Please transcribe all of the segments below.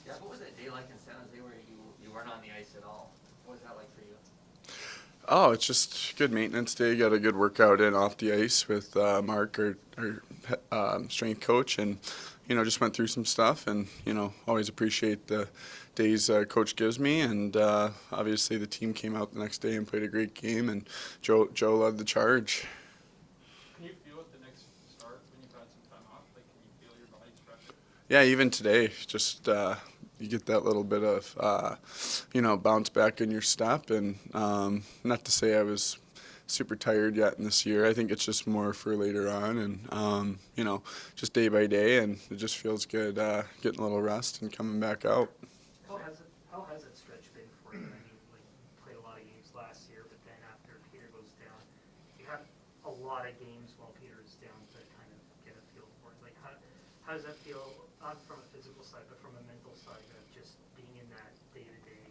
Yeah, what was that day like in San Jose where you weren't on the ice at all? What was that like for you? Oh, it's just good maintenance day. Got a good workout in off the ice with Mark, our strength coach, and just went through some stuff. And always appreciate the days coach gives me. And obviously, the team came out the next day and played a great game. And Joe led the charge. Can you feel it the next start when you've had some time off? Like, can you feel your body's fresher? Yeah, even today, just you get that little bit of bounce back in your step, and not to say I was super tired yet in this year. I think it's just more for later on, and just day by day, and it just feels good getting a little rest and coming back out. How has that stretch been for you? I mean, like you played a lot of games last year, but then after Peter goes down, you had a lot of games while Peter is down to kind of get a feel for it. Like how does that feel? Not from a physical side, but from a mental side of just being in that day to day,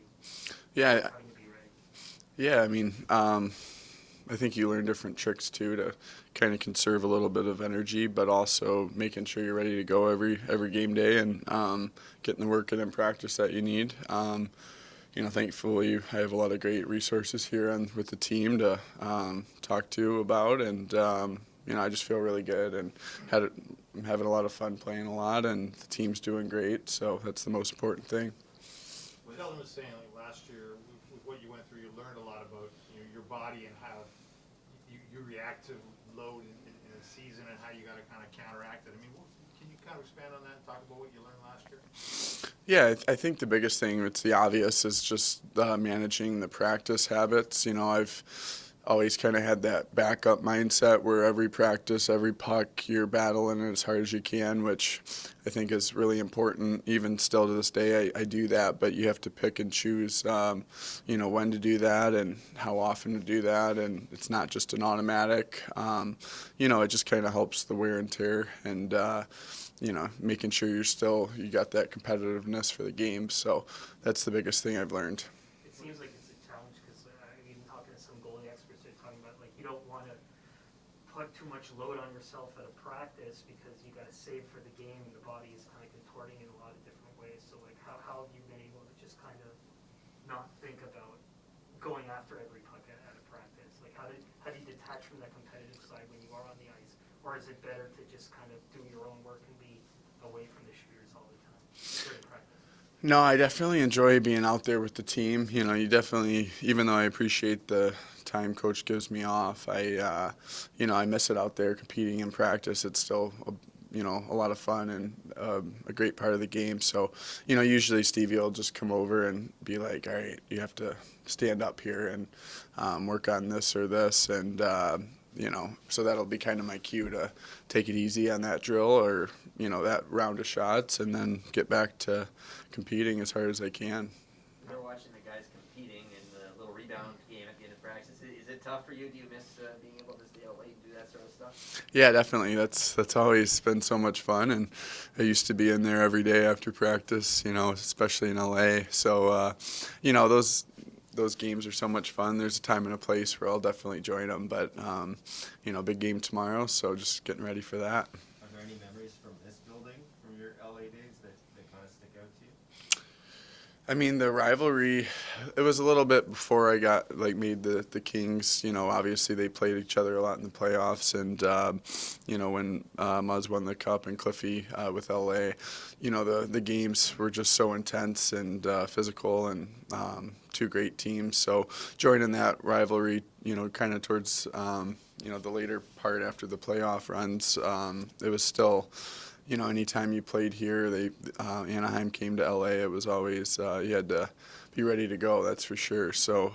Yeah, having to be ready. yeah. I mean, I think you learn different tricks too to kind of conserve a little bit of energy, but also making sure you're ready to go every game day and getting the work in and practice that you need. Thankfully, I have a lot of great resources here with the team to talk to about, and I just feel really good and I'm having a lot of fun playing a lot, and the team's doing great, so that's the most important thing. Sheldon was saying, like last year, with what you went through, you learned a lot about your body and how you react to load in a season and how you got to kind of counteract it. I mean, can you kind of expand on that and talk about what you learned last year? Yeah, I think the biggest thing, it's the obvious, is just managing the practice habits. I've always kind of had that backup mindset where every practice, every puck, you're battling it as hard as you can, which I think is really important. Even still to this day, I do that, but you have to pick and choose, when to do that and how often to do that, and it's not just an automatic. It just kind of helps the wear and tear and making sure you got that competitiveness for the game. So that's the biggest thing I've learned. It seems like it's a challenge because even talking to some goalie experts, they're talking about like you don't want to put too much load on yourself at a practice because you got to save for the game, and the body is kind of contorting in a lot of different ways. So like, how have you been able to just kind of not think about going after every puck at a practice? Like, how do you detach from that competitive side when you are on the ice, or is it better to just kind of do your own work and be away from the shooters all the time during practice? No, I definitely enjoy being out there with the team. You definitely, even though I appreciate the time coach gives me off, I miss it out there competing in practice. It's still, a lot of fun and a great part of the game. So, usually Stevie will just come over and be like, all right, you have to stand up here and work on this or this. And, so that'll be kind of my cue to take it easy on that drill or, that round of shots and then get back to competing as hard as I can. You're watching the guys competing in the little rebound game at the end of practice. Is it tough for you? Do you miss being able to stay out late and do that sort of stuff? Yeah, definitely. That's always been so much fun, and I used to be in there every day after practice. Especially in LA. So, those games are so much fun. There's a time and a place where I'll definitely join them, but big game tomorrow, so just getting ready for that. Are there any memories from this building from your LA days that kind of stick out to you? I mean, the rivalry, it was a little bit before I got, made the Kings. Obviously they played each other a lot in the playoffs. And, when Muzz won the Cup and Cliffy with LA, the games were just so intense and physical and two great teams. So joining that rivalry, kind of towards, the later part after the playoff runs, it was still anytime you played here, Anaheim came to LA. It was always you had to be ready to go. That's for sure. So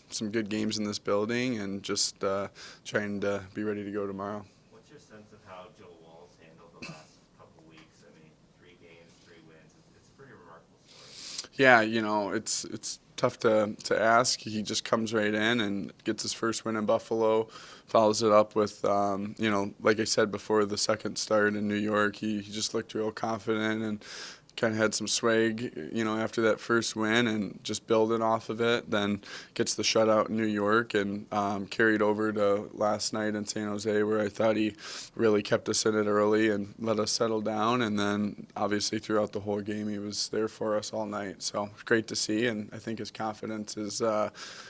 some good games in this building, and just trying to be ready to go tomorrow. What's your sense of how Joe Wall's handled the last couple weeks? I mean, 3 games, 3 wins. It's a pretty remarkable story. Yeah, it's tough to ask. He just comes right in and gets his first win in Buffalo, follows it up with, like I said before the second start in New York, he just looked real confident and kind of had some swag, after that first win and just building off of it. Then gets the shutout in New York and carried over to last night in San Jose, where I thought he really kept us in it early and let us settle down. And then obviously throughout the whole game, he was there for us all night. So great to see, and I think his confidence is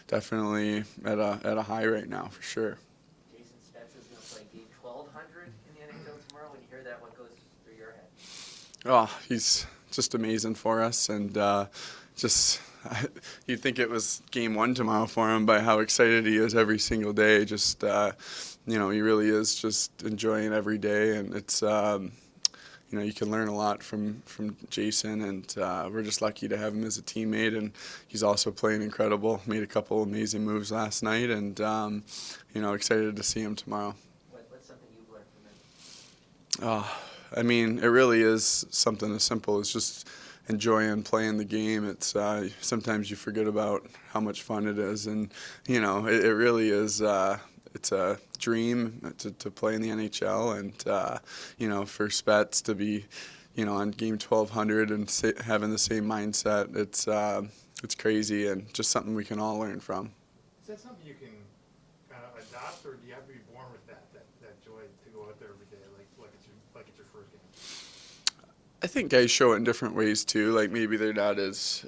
definitely at a high right now for sure. Jason Spetz is going to play game 1200 in the NHL tomorrow. When you hear that, what goes through your head? Oh, he's just amazing for us, and you'd think it was game 1 tomorrow for him by how excited he is every single day. Just he really is just enjoying every day, and it's you can learn a lot from Jason, and we're just lucky to have him as a teammate. And he's also playing incredible. Made a couple amazing moves last night, and excited to see him tomorrow. What's something you've learned from him? I mean, it really is something as simple as just enjoying playing the game. It's sometimes you forget about how much fun it is, and it really is. It's a dream to play in the NHL, and for Spets to be, on game 1200 and having the same mindset. It's crazy and just something we can all learn from. Is that something you can kind of adopt, or do you have to be born with that joy to go out there every day, like it's your first game? I think guys show it in different ways too. Like maybe they're not as,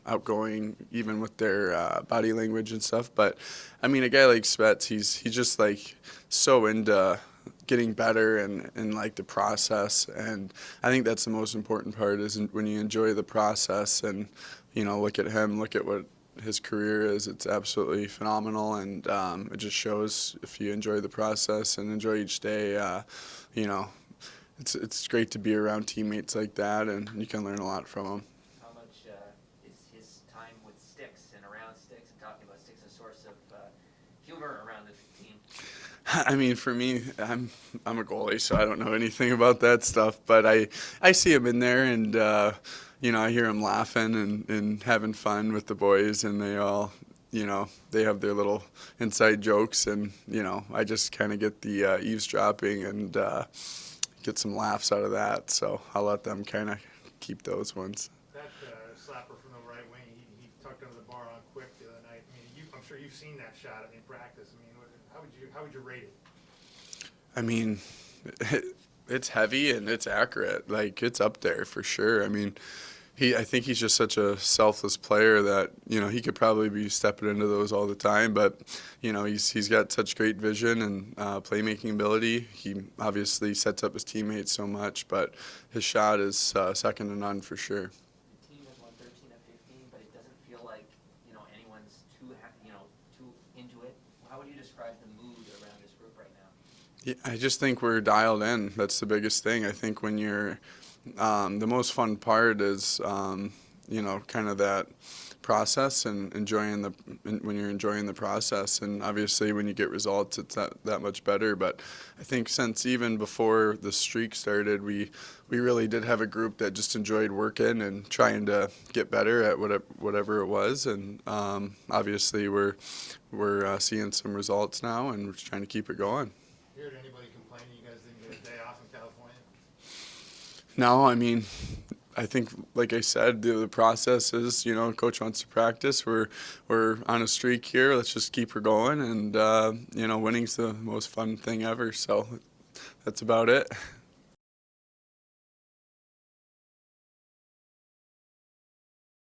outgoing even with their body language and stuff. But I mean, a guy like Spets, he's just like so into getting better and like the process. And I think that's the most important part is when you enjoy the process and, look at him, look at what his career is. It's absolutely phenomenal, and it just shows if you enjoy the process and enjoy each day, It's great to be around teammates like that, and you can learn a lot from them. How much is his time with sticks and around sticks and talking about sticks a source of humor around the team? I mean, for me, I'm a goalie, so I don't know anything about that stuff. But I see him in there, and I hear him laughing and having fun with the boys, and they all, they have their little inside jokes, and I just kind of get the eavesdropping and get some laughs out of that. So I'll let them kind of keep those ones. That slapper from the right wing, he tucked under the bar on quick the other night. I mean, I'm sure you've seen that shot in practice. I mean, how would you rate it? I mean, it's heavy and it's accurate. Like, it's up there for sure. I mean, I think he's just such a selfless player that, he could probably be stepping into those all the time. But, he's got such great vision and playmaking ability. He obviously sets up his teammates so much, but his shot is second to none for sure. The team has won 13 of 15, but it doesn't feel like, anyone's too into it. How would you describe the mood around this group right now? Yeah, I just think we're dialed in. That's the biggest thing. I think when you're the most fun part is, kind of that process and when you're enjoying the process. And obviously when you get results, it's that much better. But I think since even before the streak started, we really did have a group that just enjoyed working and trying to get better at whatever it was. And obviously we're seeing some results now, and we're just trying to keep it going. Heard anybody complaining you guys didn't get a day off in California? No, I mean, I think, like I said, the process is, coach wants to practice. We're on a streak here. Let's just keep her going, and winning's the most fun thing ever. So that's about it.